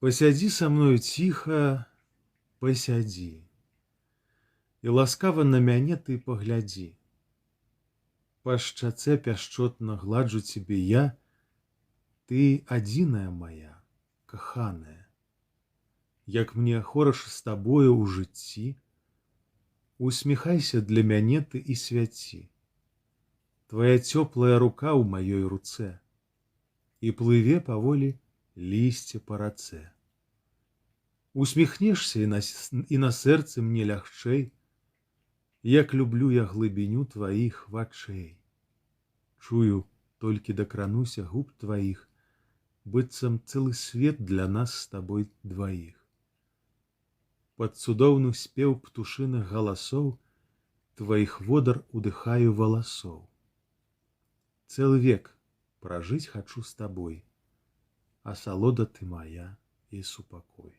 Посяди со мною ціха, посяди, і ласкава на мяне ты паглядзі. Па шчацэ пяшчотна гладжу цябе я, ты адзіная моя, каханая. Як мне хораша з табою ў жыцці, усміхайся для мяне ты і свяці. Твая цёплая рука ў маёй руцэ, і плыве паволі лісце па рацэ. Усміхнешся, і на сэрцы мне лягчэй, як люблю я глыбіню тваіх вачэй. Чую, толькі дакрануся губ тваіх, быццам цэлы свет для нас з табой дваіх. Пад цудоўны спеў птушыных галасоў тваіх водар удыхаю валасоў. Цэлы век пражыць хачу з табой, асалода ты моя і супакой.